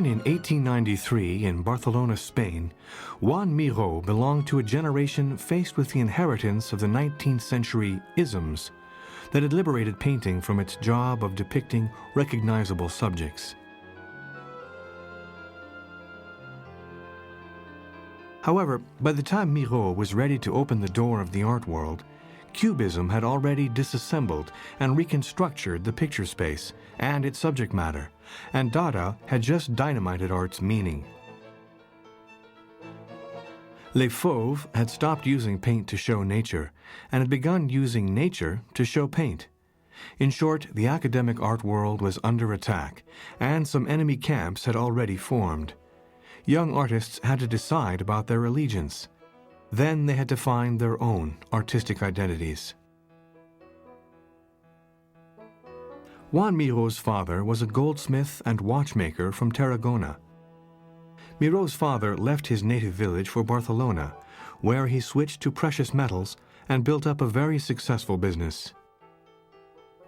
in 1893 in Barcelona, Spain, Joan Miro belonged to a generation faced with the inheritance of the 19th century isms that had liberated painting from its job of depicting recognizable subjects. However, by the time Miro was ready to open the door of the art world, Cubism had already disassembled and reconstructured the picture space and its subject matter, and Dada had just dynamited art's meaning. Les Fauves had stopped using paint to show nature and had begun using nature to show paint. In short, the academic art world was under attack, and some enemy camps had already formed. Young artists had to decide about their allegiance. Then they had to find their own artistic identities. Joan Miro's father was a goldsmith and watchmaker from Tarragona. Miro's father left his native village for Barcelona, where he switched to precious metals and built up a very successful business.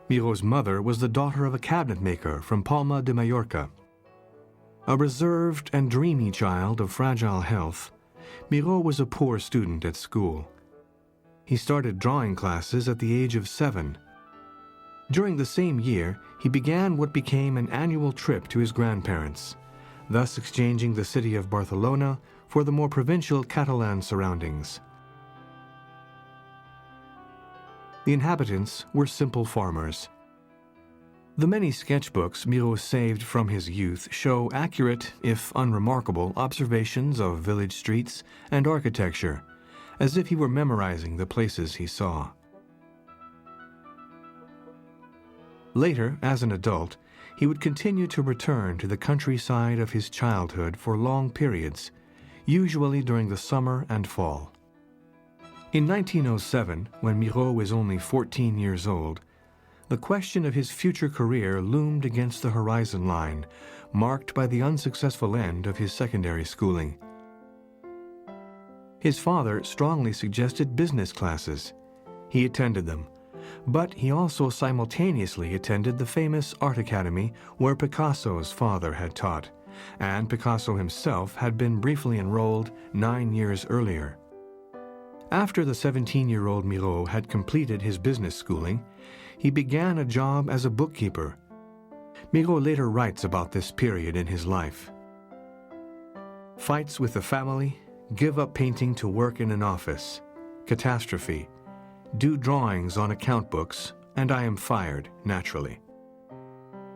Miro's mother was the daughter of a cabinet maker from Palma de Mallorca. A reserved and dreamy child of fragile health, Miro was a poor student at school. He started drawing classes at the age of 7. During the same year, he began what became an annual trip to his grandparents, thus exchanging the city of Barcelona for the more provincial Catalan surroundings. The inhabitants were simple farmers. The many sketchbooks Miro saved from his youth show accurate, if unremarkable, observations of village streets and architecture, as if he were memorizing the places he saw. Later, as an adult, he would continue to return to the countryside of his childhood for long periods, usually during the summer and fall. In 1907, when Miro was only 14 years old, the question of his future career loomed against the horizon line, marked by the unsuccessful end of his secondary schooling. His father strongly suggested business classes. He attended them, but he also simultaneously attended the famous art academy where Picasso's father had taught, and Picasso himself had been briefly enrolled 9 years earlier. After the 17-year-old Miro had completed his business schooling, he began a job as a bookkeeper. Miro later writes about this period in his life. Fights with the family, give up painting to work in an office, catastrophe, do drawings on account books, and I am fired, naturally.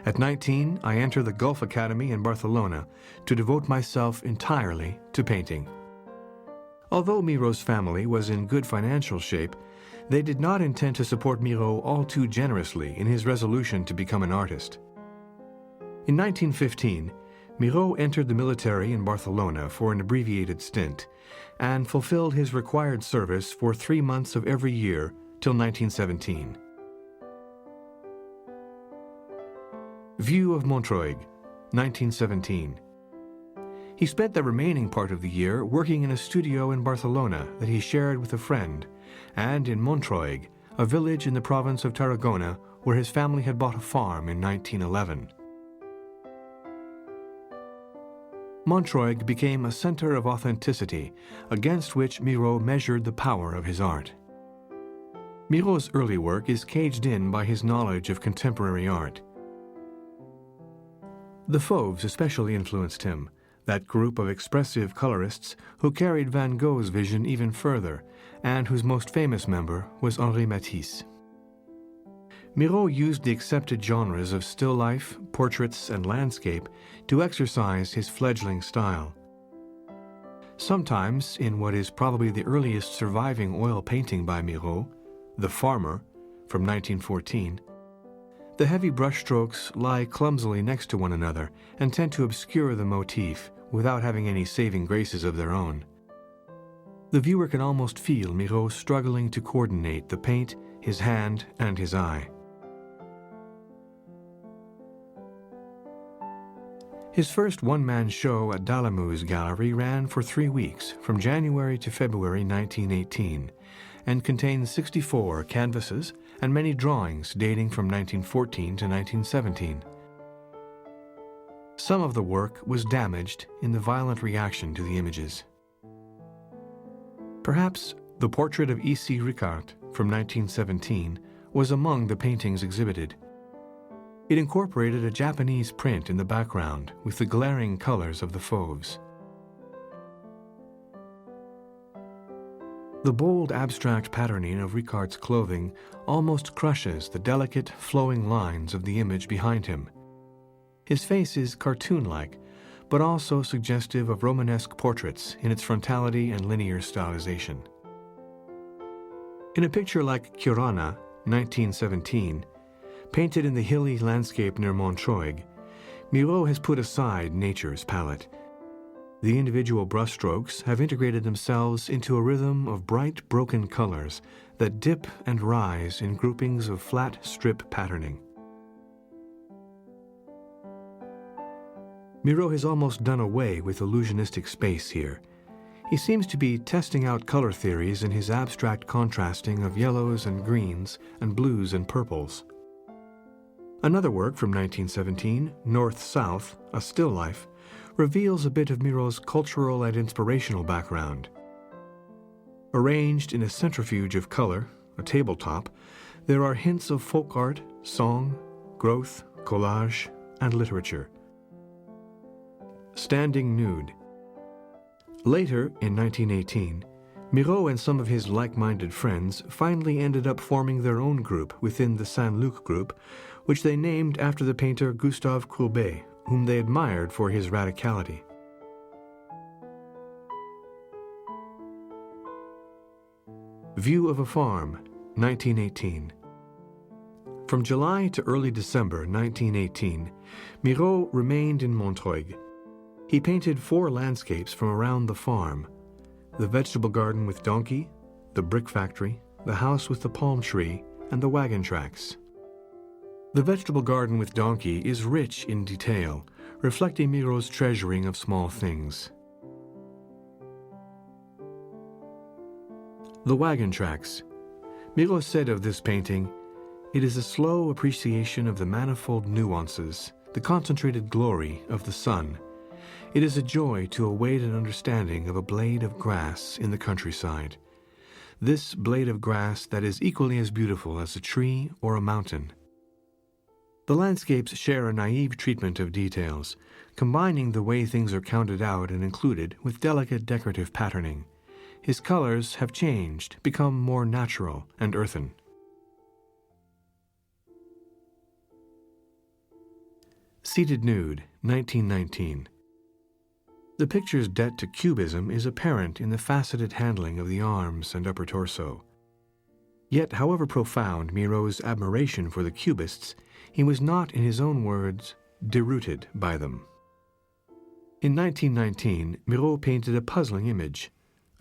At 19, I enter the Gulf Academy in Barcelona to devote myself entirely to painting. Although Miro's family was in good financial shape, they did not intend to support Miro all too generously in his resolution to become an artist. In 1915, Miro entered the military in Barcelona for an abbreviated stint and fulfilled his required service for 3 months of every year till 1917. View of Montreuil, 1917. He spent the remaining part of the year working in a studio in Barcelona that he shared with a friend, and in Montreuil, a village in the province of Tarragona where his family had bought a farm in 1911. Montreuil became a center of authenticity against which Miro measured the power of his art. Miro's early work is caged in by his knowledge of contemporary art. The Fauves especially influenced him, that group of expressive colorists who carried Van Gogh's vision even further, and whose most famous member was Henri Matisse. Miro used the accepted genres of still life, portraits, and landscape to exercise his fledgling style. Sometimes, in what is probably the earliest surviving oil painting by Miro, The Farmer, from 1914, the heavy brushstrokes lie clumsily next to one another and tend to obscure the motif without having any saving graces of their own. The viewer can almost feel Miro struggling to coordinate the paint, his hand, and his eye. His first one-man show at Dalamou's gallery ran for 3 weeks, from January to February 1918, and contained 64 canvases and many drawings dating from 1914 to 1917. Some of the work was damaged in the violent reaction to the images. Perhaps the portrait of E.C. Ricard from 1917 was among the paintings exhibited. It incorporated a Japanese print in the background with the glaring colors of the fauves. The bold abstract patterning of Ricard's clothing almost crushes the delicate, flowing lines of the image behind him. His face is cartoon-like, but also suggestive of Romanesque portraits in its frontality and linear stylization. In a picture like Chiorana, 1917, painted in the hilly landscape near Montreuil, Miro has put aside nature's palette. The individual brushstrokes have integrated themselves into a rhythm of bright, broken colors that dip and rise in groupings of flat strip patterning. Miro has almost done away with illusionistic space here. He seems to be testing out color theories in his abstract contrasting of yellows and greens and blues and purples. Another work from 1917, North-South, a still life, reveals a bit of Miro's cultural and inspirational background. Arranged in a centrifuge of color, a tabletop, there are hints of folk art, song, growth, collage, and literature. Standing nude. Later, in 1918, Miro and some of his like-minded friends finally ended up forming their own group within the Saint-Luc group, which they named after the painter Gustave Courbet, whom they admired for his radicality. View of a Farm, 1918. From July to early December 1918, Miro remained in Montreuil. He painted 4 landscapes from around the farm: the vegetable garden with donkey, the brick factory, the house with the palm tree, and the wagon tracks. The vegetable garden with donkey is rich in detail, reflecting Miro's treasuring of small things. The wagon tracks. Miro said of this painting, "It is a slow appreciation of the manifold nuances, the concentrated glory of the sun. It is a joy to await an understanding of a blade of grass in the countryside. This blade of grass that is equally as beautiful as a tree or a mountain." The landscapes share a naive treatment of details, combining the way things are counted out and included with delicate decorative patterning. His colors have changed, become more natural and earthen. Seated Nude, 1919. The picture's debt to cubism is apparent in the faceted handling of the arms and upper torso. Yet, however profound Miro's admiration for the cubists, he was not, in his own words, derooted by them. In 1919, Miro painted a puzzling image,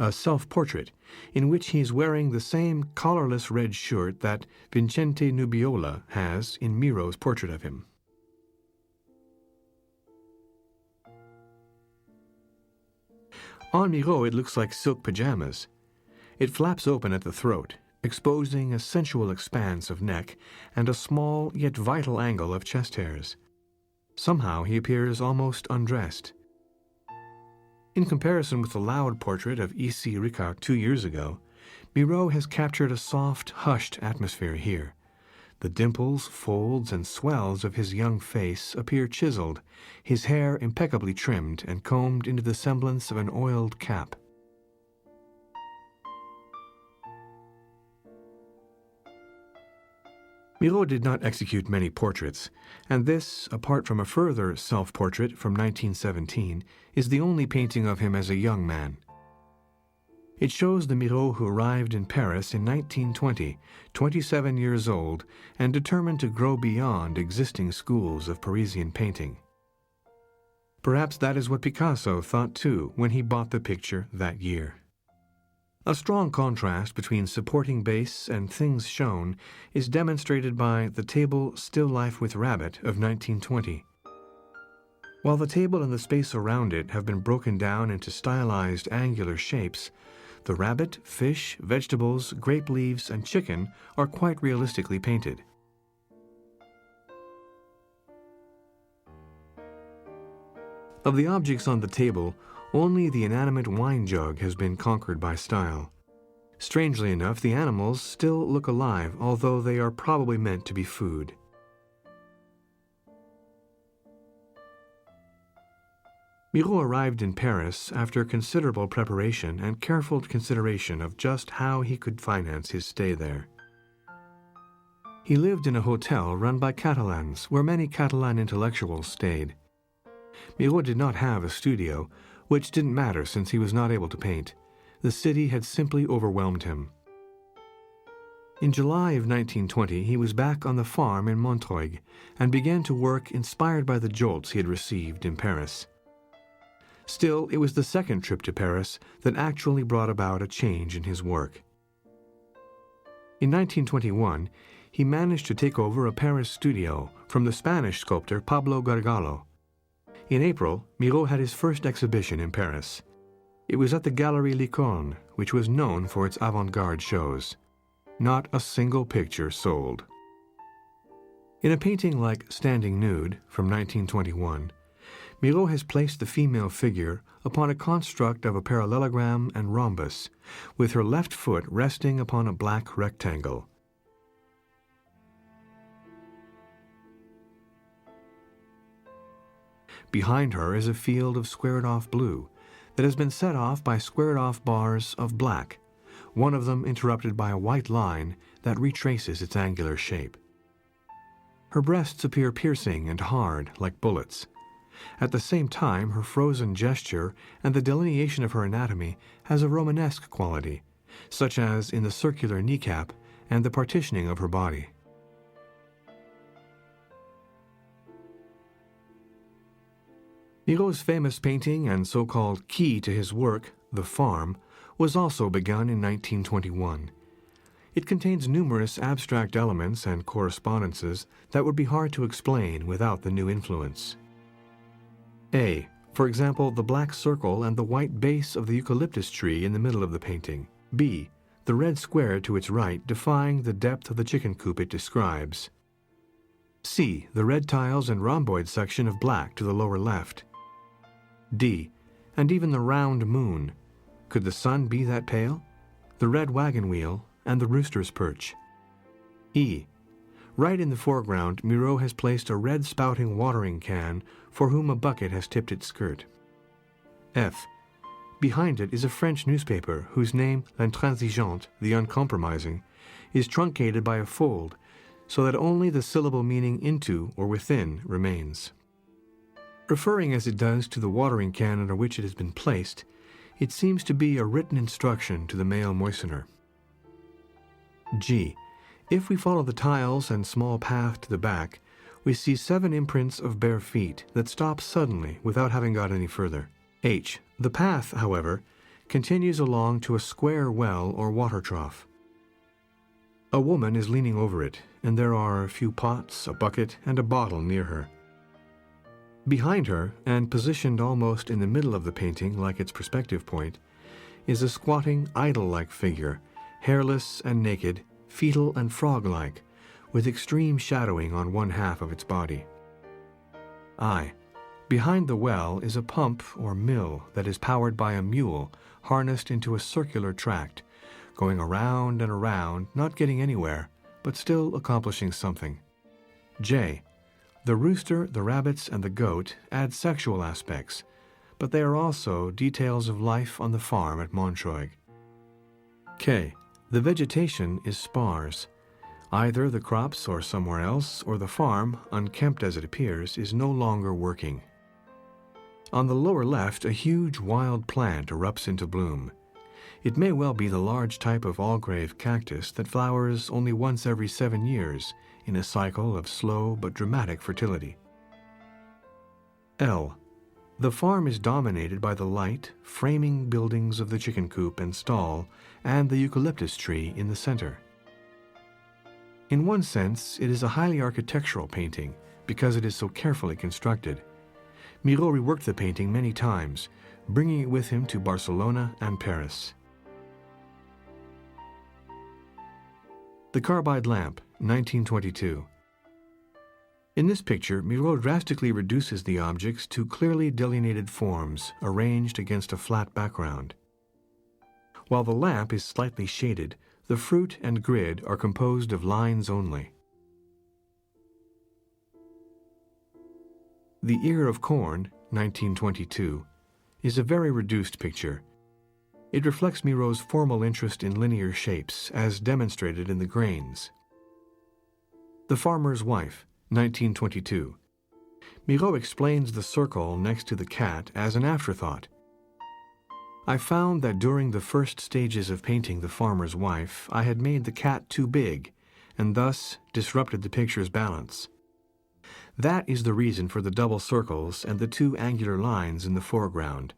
a self-portrait, in which he is wearing the same collarless red shirt that Vincente Nubiola has in Miro's portrait of him. On Miro, it looks like silk pajamas. It flaps open at the throat, exposing a sensual expanse of neck and a small yet vital angle of chest hairs. Somehow he appears almost undressed. In comparison with the loud portrait of E.C. Ricard 2 years ago, Miro has captured a soft, hushed atmosphere here. The dimples, folds, and swells of his young face appear chiseled, his hair impeccably trimmed and combed into the semblance of an oiled cap. Miro did not execute many portraits, and this, apart from a further self-portrait from 1917, is the only painting of him as a young man. It shows the Miro who arrived in Paris in 1920, 27 years old, and determined to grow beyond existing schools of Parisian painting. Perhaps that is what Picasso thought too when he bought the picture that year. A strong contrast between supporting base and things shown is demonstrated by the table Still Life with Rabbit of 1920. While the table and the space around it have been broken down into stylized angular shapes, the rabbit, fish, vegetables, grape leaves, and chicken are quite realistically painted. Of the objects on the table, only the inanimate wine jug has been conquered by style. Strangely enough, the animals still look alive, although they are probably meant to be food. Miro arrived in Paris after considerable preparation and careful consideration of just how he could finance his stay there. He lived in a hotel run by Catalans, where many Catalan intellectuals stayed. Miro did not have a studio, which didn't matter since he was not able to paint. The city had simply overwhelmed him. In July of 1920, he was back on the farm in Montreuil and began to work inspired by the jolts he had received in Paris. Still, it was the second trip to Paris that actually brought about a change in his work. In 1921, he managed to take over a Paris studio from the Spanish sculptor Pablo Gargalo. In April, Miro had his first exhibition in Paris. It was at the Galerie Licorne, which was known for its avant-garde shows. Not a single picture sold. In a painting like Standing Nude from 1921, Miro has placed the female figure upon a construct of a parallelogram and rhombus, with her left foot resting upon a black rectangle. Behind her is a field of squared-off blue that has been set off by squared-off bars of black, one of them interrupted by a white line that retraces its angular shape. Her breasts appear piercing and hard like bullets. At the same time, her frozen gesture and the delineation of her anatomy has a Romanesque quality, such as in the circular kneecap and the partitioning of her body. Miro's famous painting and so-called key to his work, The Farm, was also begun in 1921. It contains numerous abstract elements and correspondences that would be hard to explain without the new influence. A. For example, the black circle and the white base of the eucalyptus tree in the middle of the painting. B. The red square to its right defying the depth of the chicken coop it describes. C. The red tiles and rhomboid section of black to the lower left. D. And even the round moon. Could the sun be that pale? The red wagon wheel and the rooster's perch. E. Right in the foreground, Miro has placed a red spouting watering can for whom a bucket has tipped its skirt. F. Behind it is a French newspaper whose name, L'Intransigeant, the uncompromising, is truncated by a fold so that only the syllable meaning into or within remains. Referring as it does to the watering can under which it has been placed, it seems to be a written instruction to the male moistener. G. If we follow the tiles and small path to the back, we see 7 imprints of bare feet that stop suddenly without having got any further. H. The path, however, continues along to a square well or water trough. A woman is leaning over it, and there are a few pots, a bucket, and a bottle near her. Behind her, and positioned almost in the middle of the painting like its perspective point, is a squatting, idol-like figure, hairless and naked, fetal and frog-like, with extreme shadowing on one half of its body. I. Behind the well is a pump or mill that is powered by a mule harnessed into a circular tract, going around and around, not getting anywhere, but still accomplishing something. J. The rooster, the rabbits, and the goat add sexual aspects, but they are also details of life on the farm at Montreuil. K. The vegetation is sparse. Either the crops or somewhere else, or the farm, unkempt as it appears, is no longer working. On the lower left, a huge wild plant erupts into bloom. It may well be the large type of Algrave cactus that flowers only once every 7 years in a cycle of slow but dramatic fertility. L. The farm is dominated by the light, framing buildings of the chicken coop and stall and the eucalyptus tree in the center. In one sense, it is a highly architectural painting because it is so carefully constructed. Miro reworked the painting many times, bringing it with him to Barcelona and Paris. The Carbide Lamp, 1922. In this picture, Miro drastically reduces the objects to clearly delineated forms arranged against a flat background. While the lamp is slightly shaded, the fruit and grid are composed of lines only. The Ear of Corn, 1922, is a very reduced picture. It reflects Miro's formal interest in linear shapes, as demonstrated in the grains. The Farmer's Wife, 1922. Miro explains the circle next to the cat as an afterthought. I found that during the first stages of painting The Farmer's Wife, I had made the cat too big, and thus disrupted the picture's balance. That is the reason for the double circles and the two angular lines in the foreground.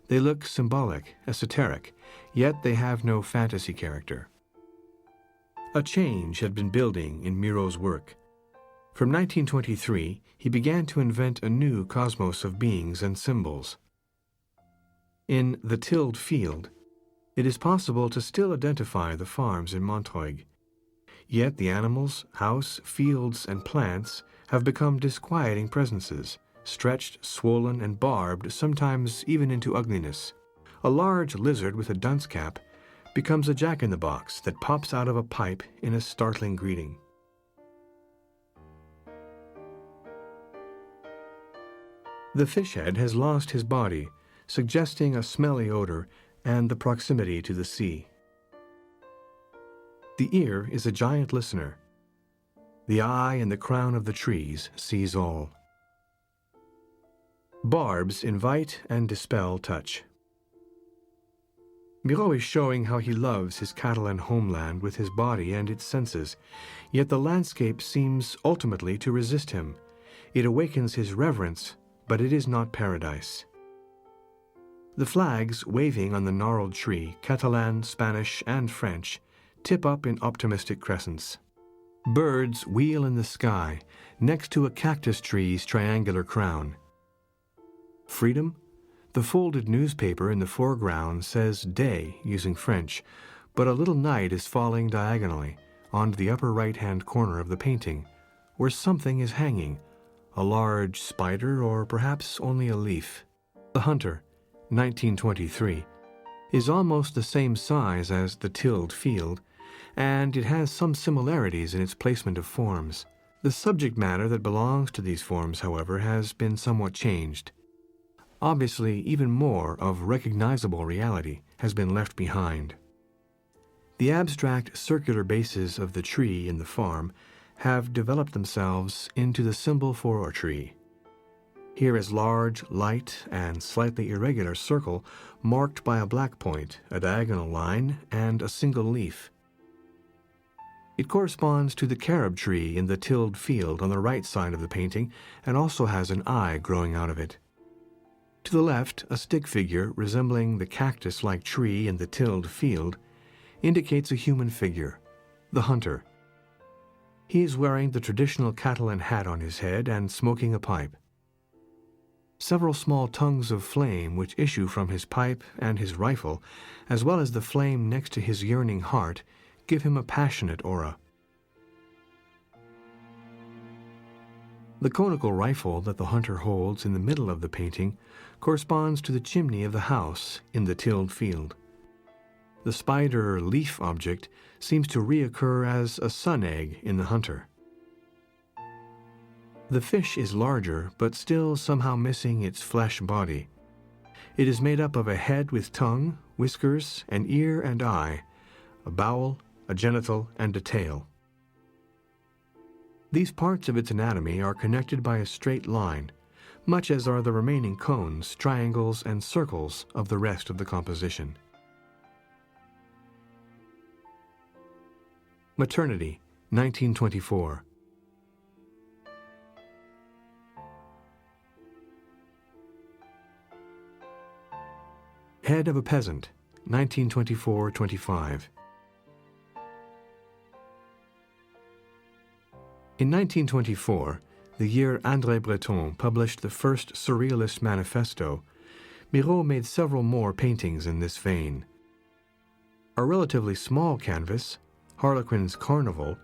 They look symbolic, esoteric, yet they have no fantasy character. A change had been building in Miro's work. From 1923, he began to invent a new cosmos of beings and symbols. In The Tilled Field, it is possible to still identify the farms in Montreuil. Yet the animals, house, fields, and plants have become disquieting presences, stretched, swollen, and barbed, sometimes even into ugliness. A large lizard with a dunce cap becomes a jack-in-the-box that pops out of a pipe in a startling greeting. The fishhead has lost his body, suggesting a smelly odor and the proximity to the sea. The ear is a giant listener. The eye in the crown of the trees sees all. Barbs invite and dispel touch. Miro is showing how he loves his Catalan homeland with his body and its senses, yet the landscape seems ultimately to resist him. It awakens his reverence, but it is not paradise. The flags waving on the gnarled tree, Catalan, Spanish, and French, tip up in optimistic crescents. Birds wheel in the sky, next to a cactus tree's triangular crown. Freedom? The folded newspaper in the foreground says day using French, but a little night is falling diagonally onto the upper right-hand corner of the painting, where something is hanging, a large spider or perhaps only a leaf. The Hunter, 1923, is almost the same size as The Tilled Field, and it has some similarities in its placement of forms. The subject matter that belongs to these forms, however, has been somewhat changed. Obviously, even more of recognizable reality has been left behind. The abstract circular bases of the tree in the farm have developed themselves into the symbol for a tree. Here is large, light, and slightly irregular circle marked by a black point, a diagonal line, and a single leaf. It corresponds to the carob tree in The Tilled Field on the right side of the painting and also has an eye growing out of it. To the left, a stick figure resembling the cactus-like tree in The Tilled Field indicates a human figure, the hunter. He is wearing the traditional Catalan hat on his head and smoking a pipe. Several small tongues of flame which issue from his pipe and his rifle, as well as the flame next to his yearning heart, give him a passionate aura. The conical rifle that the hunter holds in the middle of the painting corresponds to the chimney of the house in The Tilled Field. The spider leaf object seems to reoccur as a sun egg in the hunter. The fish is larger, but still somehow missing its flesh body. It is made up of a head with tongue, whiskers, an ear and eye, a bowel, a genital, and a tail. These parts of its anatomy are connected by a straight line, much as are the remaining cones, triangles, and circles of the rest of the composition. Maternity, 1924. Head of a Peasant, 1924-25. In 1924, the year André Breton published the first Surrealist Manifesto, Miro made several more paintings in this vein. A relatively small canvas, Harlequin's Carnival,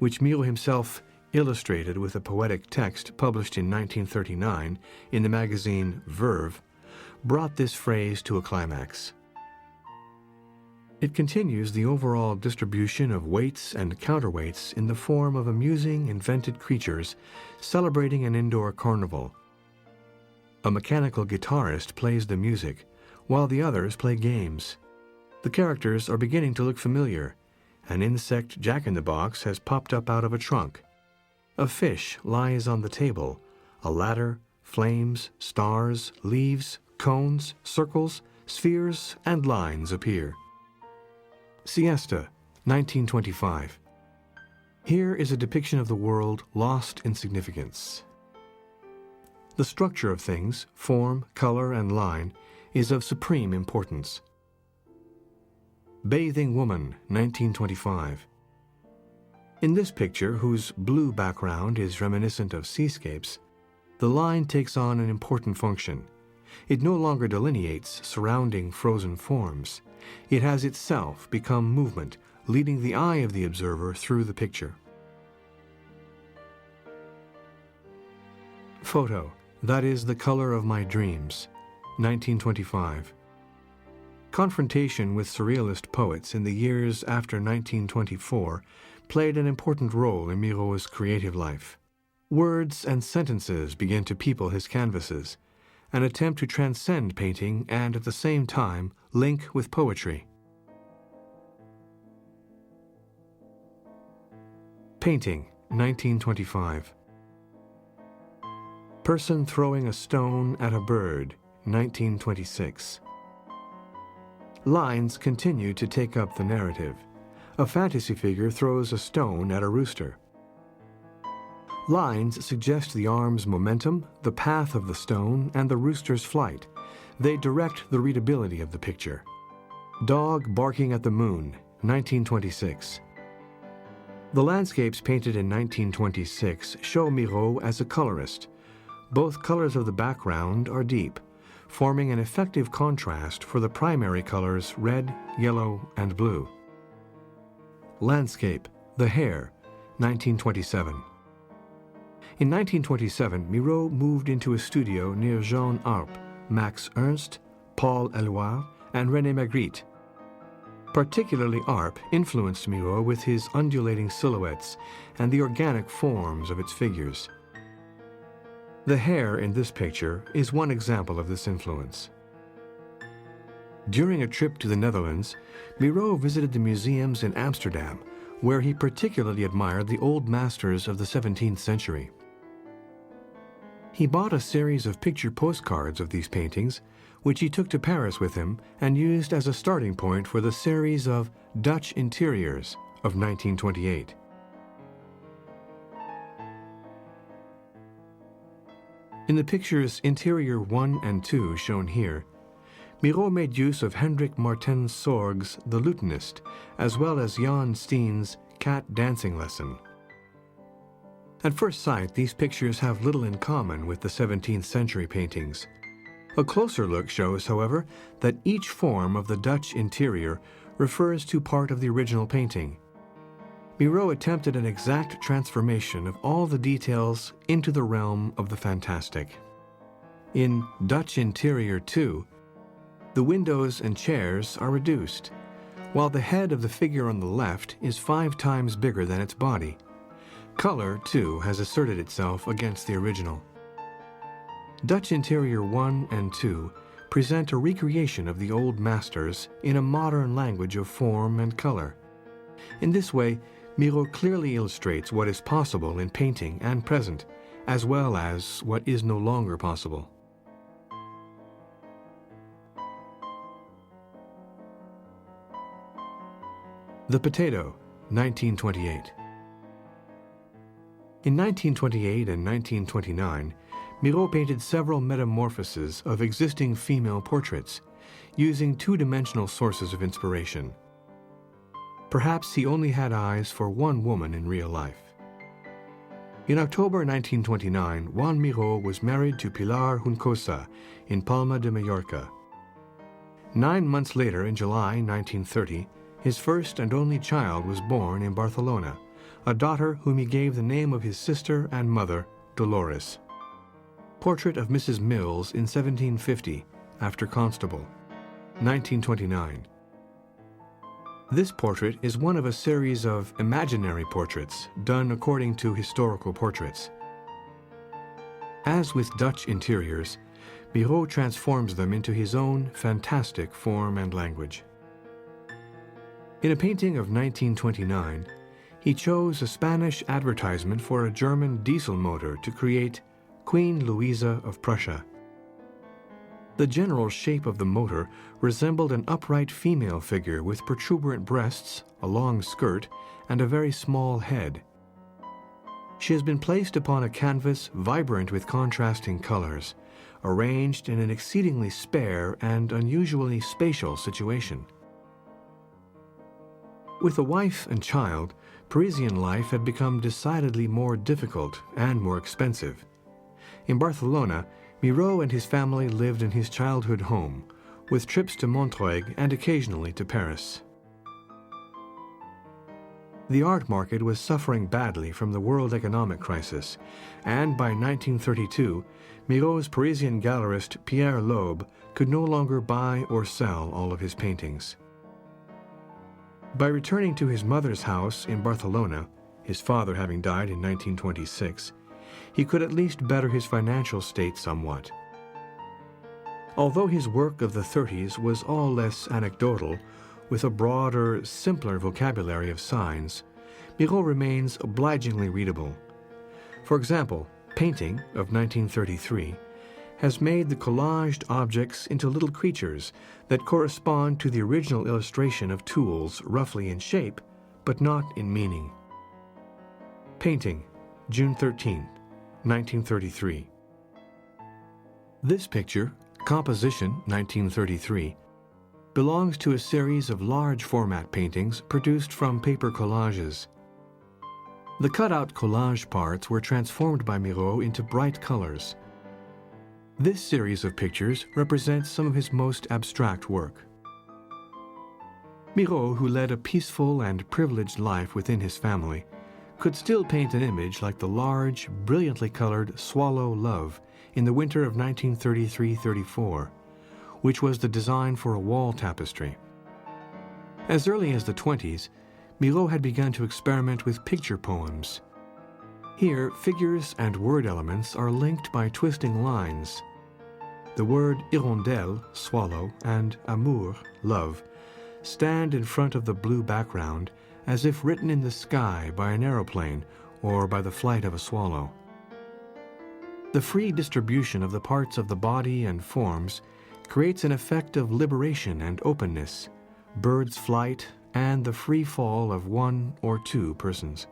which Miro himself illustrated with a poetic text published in 1939 in the magazine Verve, brought this phrase to a climax. It continues the overall distribution of weights and counterweights in the form of amusing, invented creatures celebrating an indoor carnival. A mechanical guitarist plays the music, while the others play games. The characters are beginning to look familiar. An insect jack-in-the-box has popped up out of a trunk. A fish lies on the table. A ladder, flames, stars, leaves, cones, circles, spheres, and lines appear. Siesta, 1925. Here is a depiction of the world lost in significance. The structure of things, form, color, and line, is of supreme importance. Bathing Woman, 1925. In this picture, whose blue background is reminiscent of seascapes, the line takes on an important function. It no longer delineates surrounding frozen forms. It has itself become movement, leading the eye of the observer through the picture. Photo, that is the color of my dreams, 1925. Confrontation with surrealist poets in the years after 1924 played an important role in Miro's creative life. Words and sentences began to people his canvases, an attempt to transcend painting and at the same time link with poetry. Painting, 1925. Person throwing a stone at a bird, 1926. Lines continue to take up the narrative. A fantasy figure throws a stone at a rooster. Lines suggest the arm's momentum, the path of the stone, and the rooster's flight. They direct the readability of the picture. Dog barking at the moon, 1926. The landscapes painted in 1926 show Miro as a colorist. Both colors of the background are deep, forming an effective contrast for the primary colors red, yellow, and blue. Landscape, The Hare, 1927. In 1927, Miro moved into a studio near Jean Arp, Max Ernst, Paul Eluard, and René Magritte. Particularly Arp influenced Miro with his undulating silhouettes and the organic forms of its figures. The hare in this picture is one example of this influence. During a trip to the Netherlands, Miro visited the museums in Amsterdam, where he particularly admired the old masters of the 17th century. He bought a series of picture postcards of these paintings, which he took to Paris with him and used as a starting point for the series of Dutch interiors of 1928. In the pictures Interior 1 and 2 shown here, Miro made use of Hendrik Marten Sorg's The Lutenist, as well as Jan Steen's Cat Dancing Lesson. At first sight, these pictures have little in common with the 17th century paintings. A closer look shows, however, that each form of the Dutch interior refers to part of the original painting. Miro attempted an exact transformation of all the details into the realm of the fantastic. In Dutch Interior 2, the windows and chairs are reduced, while the head of the figure on the left is 5 times bigger than its body. Color, too, has asserted itself against the original. Dutch Interior 1 and 2 present a recreation of the old masters in a modern language of form and color. In this way, Miro clearly illustrates what is possible in painting and present, as well as what is no longer possible. The Potato, 1928. In 1928 and 1929, Miro painted several metamorphoses of existing female portraits, using two-dimensional sources of inspiration. Perhaps he only had eyes for one woman in real life. In October 1929, Joan Miro was married to Pilar Juncosa in Palma de Mallorca. 9 months later, in July 1930, his first and only child was born in Barcelona, a daughter whom he gave the name of his sister and mother, Dolores. Portrait of Mrs. Mills in 1750, after Constable, 1929. This portrait is one of a series of imaginary portraits done according to historical portraits. As with Dutch interiors, Miro transforms them into his own fantastic form and language. In a painting of 1929, he chose a Spanish advertisement for a German diesel motor to create Queen Louisa of Prussia. The general shape of the motor resembled an upright female figure with protuberant breasts, a long skirt, and a very small head. She has been placed upon a canvas vibrant with contrasting colors, arranged in an exceedingly spare and unusually spatial situation. With a wife and child, Parisian life had become decidedly more difficult and more expensive. In Barcelona, Miro and his family lived in his childhood home, with trips to Montreuil and occasionally to Paris. The art market was suffering badly from the world economic crisis, and by 1932, Miro's Parisian gallerist Pierre Loeb could no longer buy or sell all of his paintings. By returning to his mother's house in Barcelona, his father having died in 1926, he could at least better his financial state somewhat. Although his work of the 30s was all less anecdotal, with a broader, simpler vocabulary of signs, Miro remains obligingly readable. For example, Painting of 1933 has made the collaged objects into little creatures that correspond to the original illustration of tools roughly in shape, but not in meaning. Painting, June 13, 1933. This picture, Composition, 1933, belongs to a series of large format paintings produced from paper collages. The cut-out collage parts were transformed by Miro into bright colors. This series of pictures represents some of his most abstract work. Miro, who led a peaceful and privileged life within his family, could still paint an image like the large, brilliantly colored Swallow Love in the winter of 1933-34, which was the design for a wall tapestry. As early as the 20s, Miro had begun to experiment with picture poems. Here, figures and word elements are linked by twisting lines. The word hirondelle, swallow, and amour, love, stand in front of the blue background as if written in the sky by an aeroplane or by the flight of a swallow. The free distribution of the parts of the body and forms creates an effect of liberation and openness, bird's flight, and the free fall of one or two persons.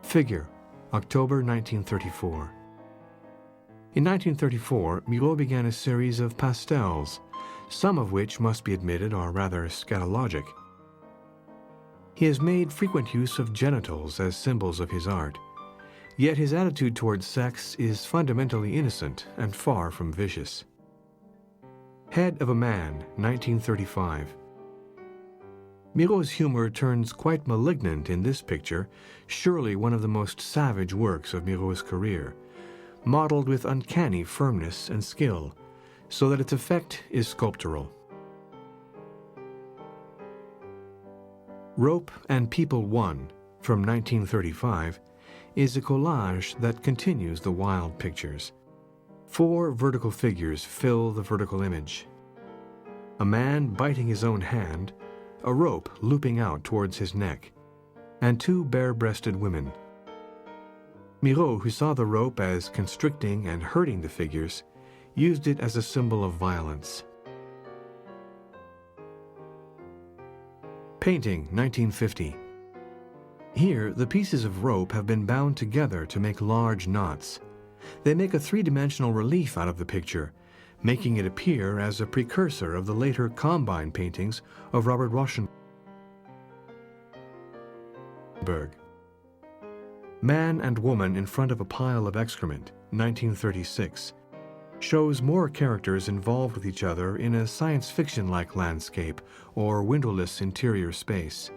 Figure, October 1934. In 1934, Miro began a series of pastels, some of which must be admitted are rather scatologic. He has made frequent use of genitals as symbols of his art, yet his attitude towards sex is fundamentally innocent and far from vicious. Head of a Man, 1935. Miro's humor turns quite malignant in this picture, surely one of the most savage works of Miro's career, modeled with uncanny firmness and skill, so that its effect is sculptural. Rope and People 1, from 1935, is a collage that continues the wild pictures. 4 vertical figures fill the vertical image. A man biting his own hand, a rope looping out towards his neck, and 2 bare-breasted women. Miro, who saw the rope as constricting and hurting the figures, used it as a symbol of violence. Painting, 1950. Here, the pieces of rope have been bound together to make large knots. They make a 3-dimensional relief out of the picture, making it appear as a precursor of the later Combine paintings of Robert Rauschenberg. Man and woman in front of a pile of excrement, 1936. shows more characters involved with each other in a science fiction-like landscape or windowless interior space.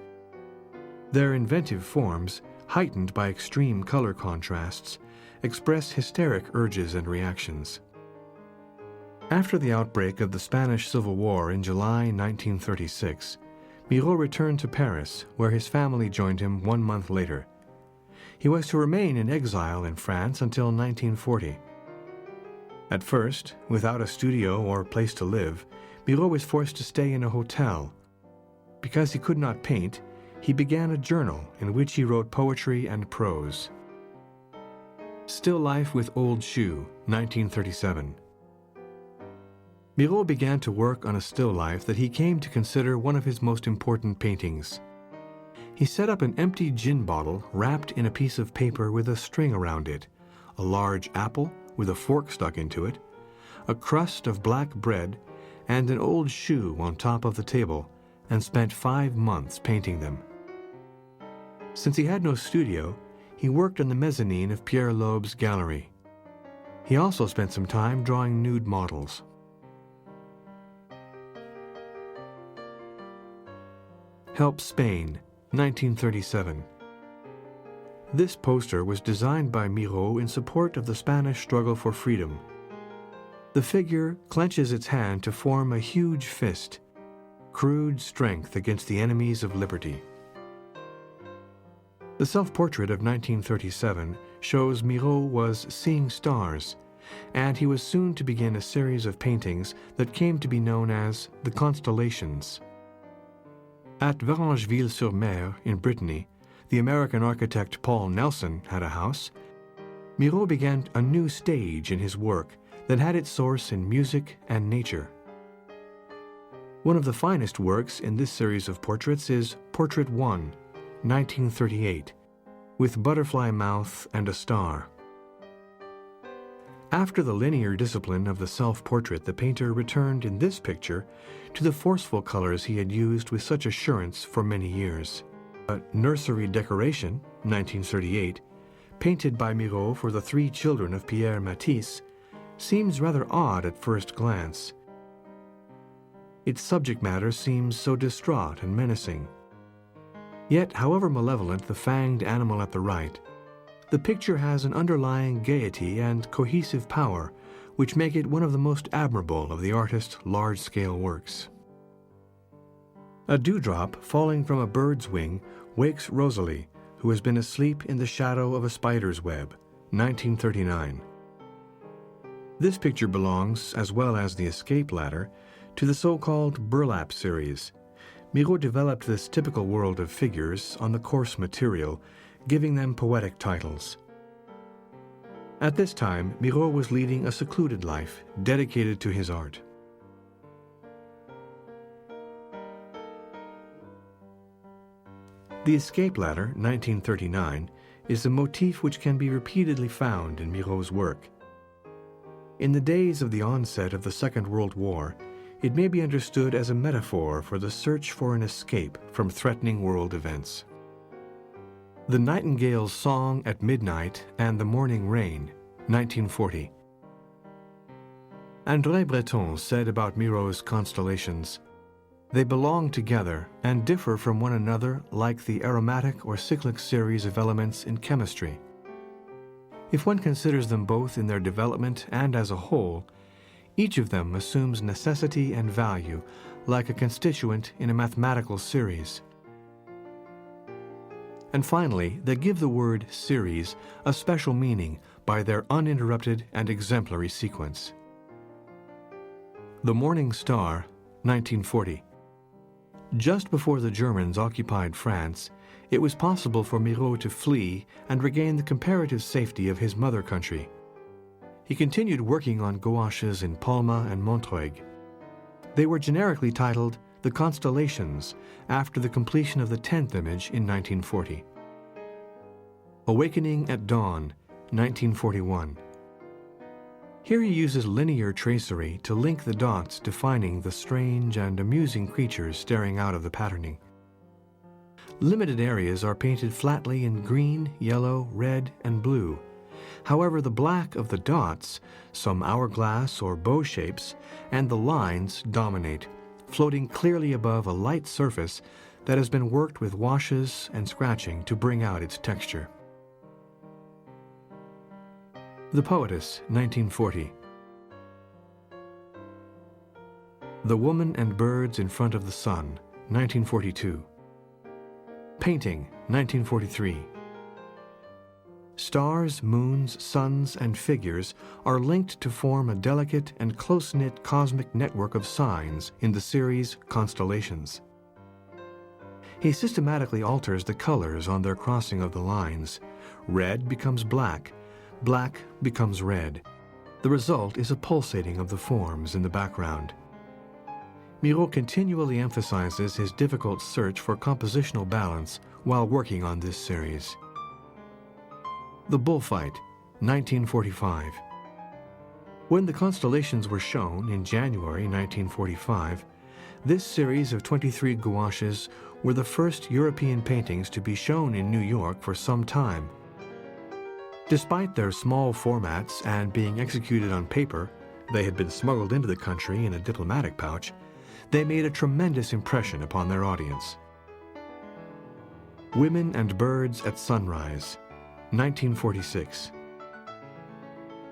Their inventive forms, heightened by extreme color contrasts, express hysteric urges and reactions. After the outbreak of the Spanish Civil War in July 1936, Miro returned to Paris, where his family joined him 1 month later. He was to remain in exile in France until 1940. At first, without a studio or place to live, Miro was forced to stay in a hotel. Because he could not paint, he began a journal in which he wrote poetry and prose. Still Life with Old Shoe, 1937. Miro began to work on a still life that he came to consider one of his most important paintings. He set up an empty gin bottle wrapped in a piece of paper with a string around it, a large apple with a fork stuck into it, a crust of black bread, and an old shoe on top of the table, and spent 5 months painting them. Since he had no studio, he worked on the mezzanine of Pierre Loeb's gallery. He also spent some time drawing nude models. Help Spain, 1937. This poster was designed by Miro in support of the Spanish struggle for freedom. The figure clenches its hand to form a huge fist, crude strength against the enemies of liberty. The self-portrait of 1937 shows Miro was seeing stars, and he was soon to begin a series of paintings that came to be known as the Constellations. At Varangeville-sur-Mer in Brittany, the American architect Paul Nelson had a house. Miro began a new stage in his work that had its source in music and nature. One of the finest works in this series of portraits is Portrait 1, 1938, with butterfly mouth and a star. After the linear discipline of the self-portrait, the painter returned in this picture to the forceful colors he had used with such assurance for many years. A nursery decoration, 1938, painted by Miro for the 3 children of Pierre Matisse, seems rather odd at first glance. Its subject matter seems so distraught and menacing. Yet, however malevolent the fanged animal at the right, the picture has an underlying gaiety and cohesive power which make it one of the most admirable of the artist's large-scale works. A dewdrop falling from a bird's wing wakes Rosalie, who has been asleep in the shadow of a spider's web, 1939. This picture belongs, as well as the escape ladder, to the so-called burlap series. Miro developed this typical world of figures on the coarse material, giving them poetic titles. At this time, Miro was leading a secluded life, dedicated to his art. The escape ladder, 1939, is a motif which can be repeatedly found in Miro's work. In the days of the onset of the Second World War, it may be understood as a metaphor for the search for an escape from threatening world events. The Nightingale's Song at Midnight and the Morning Rain, 1940. André Breton said about Miro's constellations, "They belong together and differ from one another like the aromatic or cyclic series of elements in chemistry. If one considers them both in their development and as a whole, each of them assumes necessity and value like a constituent in a mathematical series. And finally, they give the word series a special meaning by their uninterrupted and exemplary sequence." The Morning Star, 1940. Just before the Germans occupied France, it was possible for Miro to flee and regain the comparative safety of his mother country. He continued working on gouaches in Palma and Montreuil. They were generically titled The Constellations, after the completion of the 10th image in 1940. Awakening at Dawn, 1941. Here he uses linear tracery to link the dots defining the strange and amusing creatures staring out of the patterning. Limited areas are painted flatly in green, yellow, red, and blue, However, the black of the dots, some hourglass or bow shapes, and the lines dominate, floating clearly above a light surface that has been worked with washes and scratching to bring out its texture. The Poetess, 1940. The Woman and Birds in Front of the Sun, 1942. Painting, 1943. Stars, moons, suns, and figures are linked to form a delicate and close-knit cosmic network of signs in the series Constellations. He systematically alters the colors on their crossing of the lines. Red becomes black, black becomes red. The result is a pulsating of the forms in the background. Miro continually emphasizes his difficult search for compositional balance while working on this series. The Bullfight, 1945. When the constellations were shown in January 1945, this series of 23 gouaches were the first European paintings to be shown in New York for some time. Despite their small formats and being executed on paper, they had been smuggled into the country in a diplomatic pouch, they made a tremendous impression upon their audience. Women and Birds at Sunrise, 1946.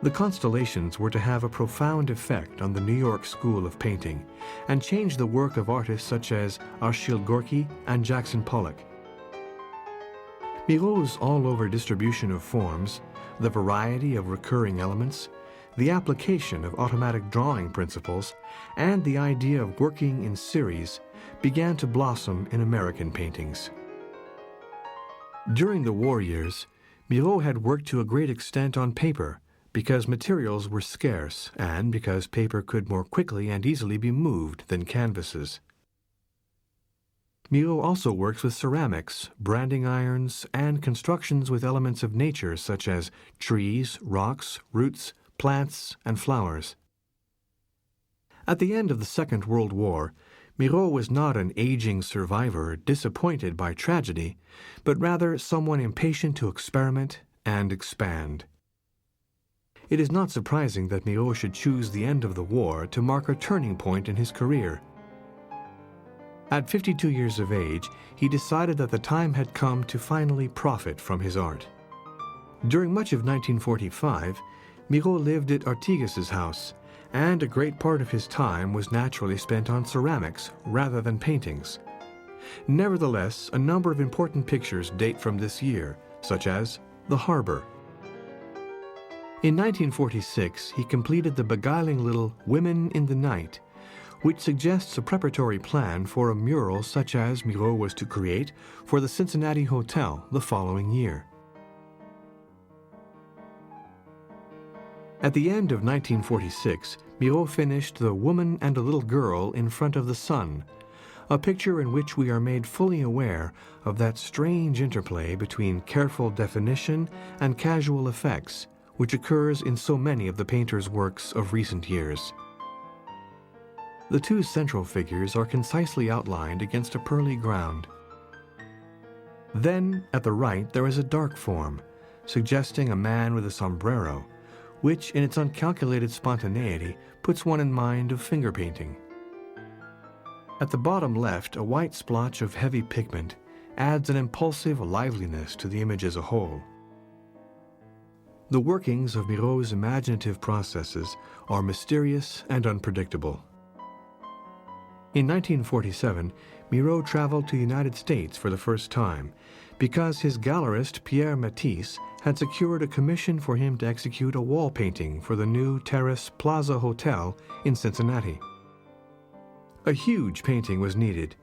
The constellations were to have a profound effect on the New York school of painting and change the work of artists such as Achille Gorky and Jackson Pollock. Miro's all-over distribution of forms, the variety of recurring elements, the application of automatic drawing principles, and the idea of working in series began to blossom in American paintings. During the war years, Miro had worked to a great extent on paper because materials were scarce and because paper could more quickly and easily be moved than canvases. Miro also works with ceramics, branding irons, and constructions with elements of nature such as trees, rocks, roots, plants, and flowers. At the end of the Second World War, Miro was not an aging survivor disappointed by tragedy, but rather someone impatient to experiment and expand. It is not surprising that Miro should choose the end of the war to mark a turning point in his career. At 52 years of age, he decided that the time had come to finally profit from his art. During much of 1945, Miro lived at Artigas's house, and a great part of his time was naturally spent on ceramics rather than paintings. Nevertheless, a number of important pictures date from this year, such as The Harbor. In 1946, he completed the beguiling little Women in the Night, which suggests a preparatory plan for a mural such as Miro was to create for the Cincinnati Hotel the following year. At the end of 1946, Miro finished The Woman and a Little Girl in Front of the Sun, a picture in which we are made fully aware of that strange interplay between careful definition and casual effects, which occurs in so many of the painter's works of recent years. The two central figures are concisely outlined against a pearly ground. Then, at the right, there is a dark form, suggesting a man with a sombrero, which, in its uncalculated spontaneity, puts one in mind of finger painting. At the bottom left, a white splotch of heavy pigment adds an impulsive liveliness to the image as a whole. The workings of Miro's imaginative processes are mysterious and unpredictable. In 1947, Miro traveled to the United States for the first time because his gallerist Pierre Matisse had secured a commission for him to execute a wall painting for the new Terrace Plaza Hotel in Cincinnati. A huge painting was needed,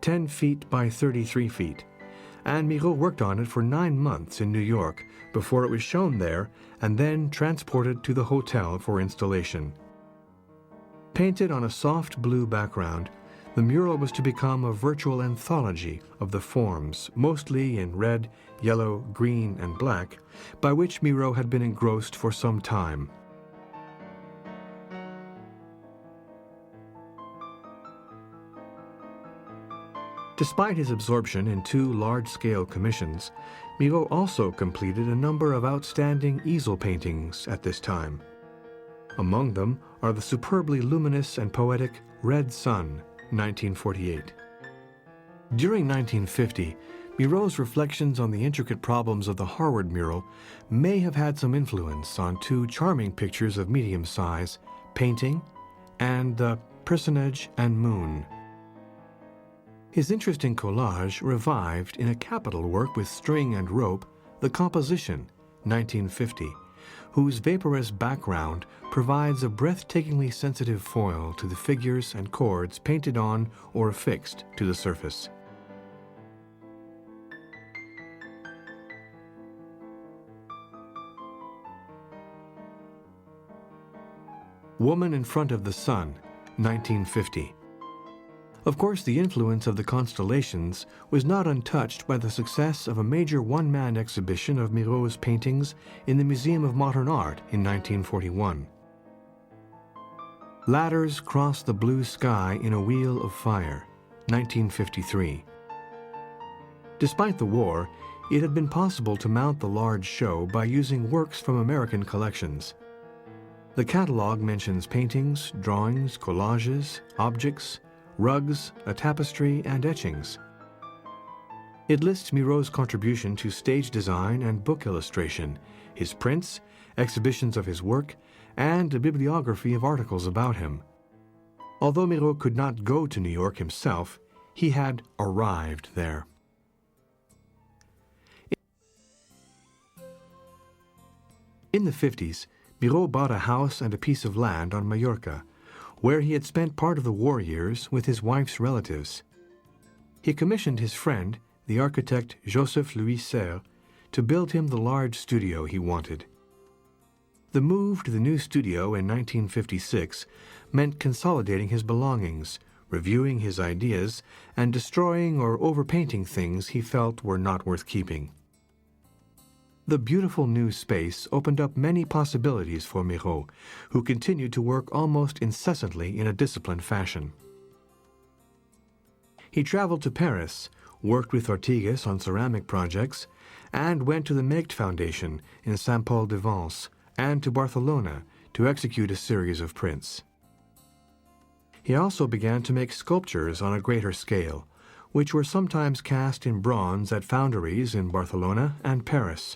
10 feet by 33 feet, and Miro worked on it for 9 months in New York before it was shown there and then transported to the hotel for installation. Painted on a soft blue background, the mural was to become a virtual anthology of the forms, mostly in red, yellow, green, and black, by which Miro had been engrossed for some time. Despite his absorption in 2 large-scale commissions, Miro also completed a number of outstanding easel paintings at this time. Among them are the superbly luminous and poetic Red Sun, 1948. During 1950, Miro's reflections on the intricate problems of the Harvard mural may have had some influence on two charming pictures of medium size, Painting and The Personage and Moon. His interest in collage revived in a capital work with string and rope, The Composition, 1950, whose vaporous background provides a breathtakingly sensitive foil to the figures and chords painted on or affixed to the surface. Woman in Front of the Sun, 1950. Of course, the influence of the constellations was not untouched by the success of a major one-man exhibition of Miro's paintings in the Museum of Modern Art in 1941. Ladders Cross the Blue Sky in a Wheel of Fire, 1953. Despite the war, it had been possible to mount the large show by using works from American collections. The catalog mentions paintings, drawings, collages, objects, rugs, a tapestry, and etchings. It lists Miro's contribution to stage design and book illustration, his prints, exhibitions of his work, and a bibliography of articles about him. Although Miro could not go to New York himself, he had arrived there. In the 50s, Miro bought a house and a piece of land on Mallorca, where he had spent part of the war years with his wife's relatives. He commissioned his friend, the architect Joseph Louis Serre, to build him the large studio he wanted. The move to the new studio in 1956 meant consolidating his belongings, reviewing his ideas, and destroying or overpainting things he felt were not worth keeping. The beautiful new space opened up many possibilities for Miro, who continued to work almost incessantly in a disciplined fashion. He traveled to Paris, worked with Ortigas on ceramic projects, and went to the Megt Foundation in Saint-Paul-de-Vence and to Barcelona to execute a series of prints. He also began to make sculptures on a greater scale, which were sometimes cast in bronze at foundries in Barcelona and Paris.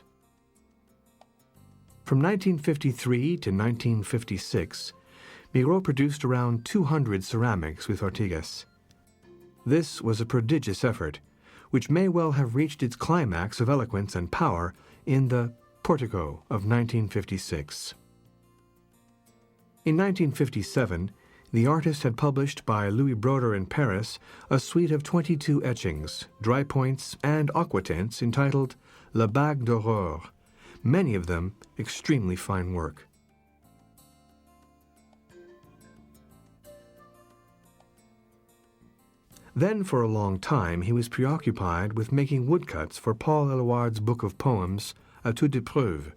From 1953 to 1956, Miro produced around 200 ceramics with Ortigas. This was a prodigious effort, which may well have reached its climax of eloquence and power in the Portico of 1956. In 1957, the artist had published by Louis Broder in Paris a suite of 22 etchings, dry points, and aquatints entitled La Bague d'Aurore, many of them extremely fine work. Then for a long time he was preoccupied with making woodcuts for Paul Eluard's book of poems, À toute épreuve,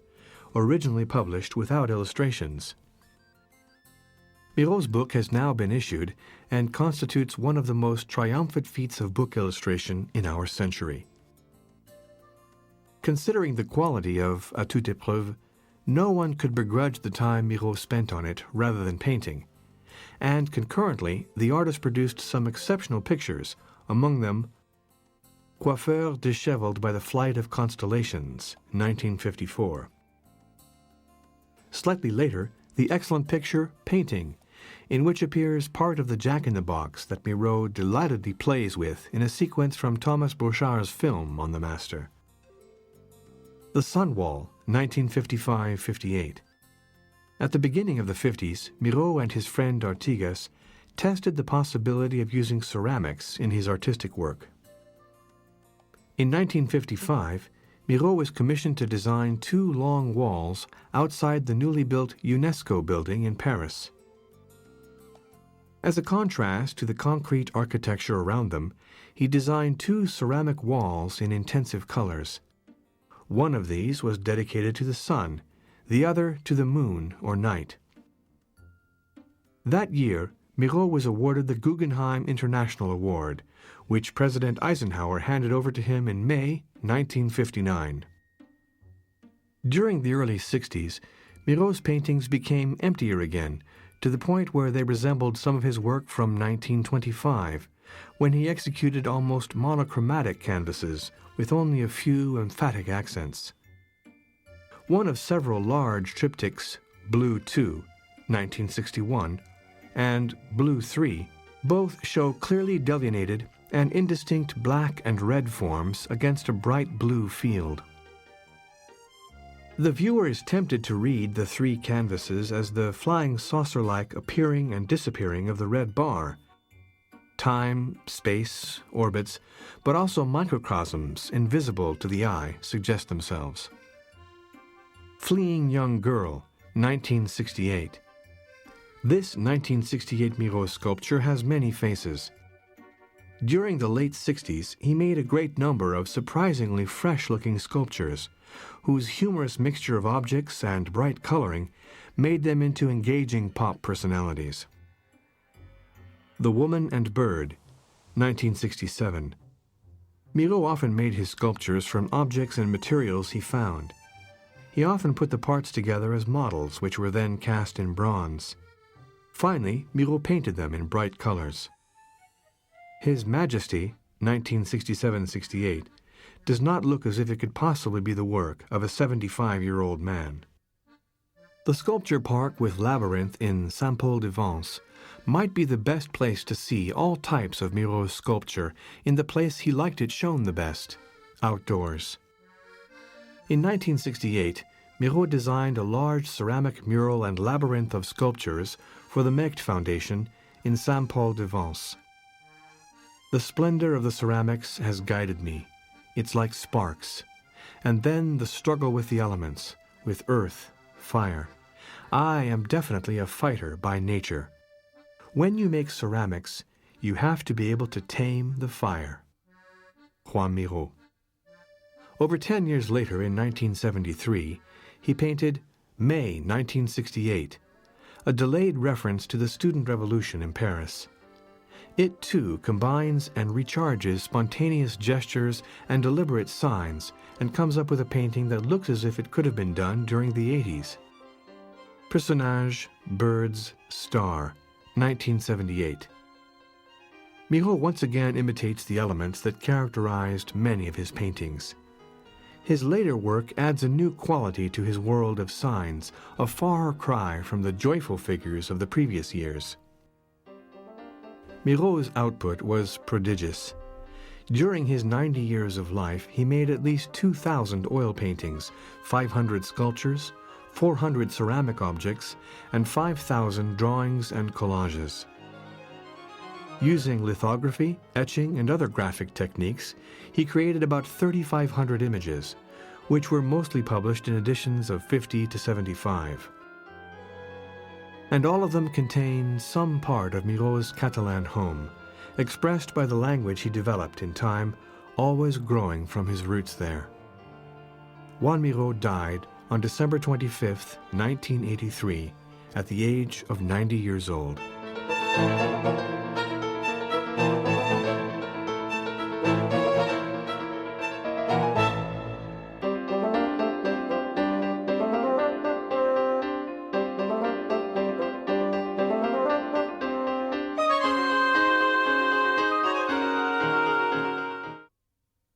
originally published without illustrations. Miro's book has now been issued and constitutes one of the most triumphant feats of book illustration in our century. Considering the quality of À toute épreuve, no one could begrudge the time Miro spent on it rather than painting, and concurrently the artist produced some exceptional pictures, among them Coiffeur Disheveled by the Flight of Constellations, 1954. Slightly later, the excellent picture Painting, in which appears part of the Jack-in-the-Box that Miro delightedly plays with in a sequence from Thomas Bouchard's film on the master. The Sun Wall, 1955-58. At the beginning of the 50s, Miro and his friend Ortigas tested the possibility of using ceramics in his artistic work. In 1955, Miro was commissioned to design 2 long walls outside the newly built UNESCO building in Paris. As a contrast to the concrete architecture around them, he designed 2 ceramic walls in intensive colors. One of these was dedicated to the sun, the other to the moon or night. That year, Miro was awarded the Guggenheim International Award, which President Eisenhower handed over to him in May 1959. During the early 60s, Miro's paintings became emptier again, to the point where they resembled some of his work from 1925, when he executed almost monochromatic canvases with only a few emphatic accents. One of several large triptychs, Blue 2, 1961, and Blue 3, both show clearly delineated and indistinct black and red forms against a bright blue field. The viewer is tempted to read the three canvases as the flying saucer-like appearing and disappearing of the red bar. Time, space, orbits, but also microcosms invisible to the eye suggest themselves. Fleeing Young Girl, 1968. This 1968 Miro sculpture has many faces. During the late 60s, he made a great number of surprisingly fresh-looking sculptures, whose humorous mixture of objects and bright coloring made them into engaging pop personalities. The Woman and Bird, 1967. Miro often made his sculptures from objects and materials he found. He often put the parts together as models, which were then cast in bronze. Finally, Miro painted them in bright colors. His Majesty, 1967-68, does not look as if it could possibly be the work of a 75-year-old man. The sculpture park with labyrinth in Saint-Paul-de-Vence might be the best place to see all types of Miro's sculpture in the place he liked it shown the best, outdoors. In 1968, Miro designed a large ceramic mural and labyrinth of sculptures for the Mecte Foundation in Saint-Paul-de-Vence. The splendor of the ceramics has guided me. It's like sparks. And then the struggle with the elements, with earth, fire. I am definitely a fighter by nature. When you make ceramics, you have to be able to tame the fire. Joan Miro. Over 10 years later, in 1973, he painted May 1968, a delayed reference to the student revolution in Paris. It, too, combines and recharges spontaneous gestures and deliberate signs and comes up with a painting that looks as if it could have been done during the 80s. Personnage, Birds, Star, 1978. Miro once again imitates the elements that characterized many of his paintings. His later work adds a new quality to his world of signs, a far cry from the joyful figures of the previous years. Miro's output was prodigious. During his 90 years of life, he made at least 2,000 oil paintings, 500 sculptures, 400 ceramic objects, and 5,000 drawings and collages. Using lithography, etching, and other graphic techniques, he created about 3,500 images, which were mostly published in editions of 50 to 75. And all of them contain some part of Miro's Catalan home, expressed by the language he developed in time, always growing from his roots there. Joan Miro died on December 25, 1983, at the age of 90 years old.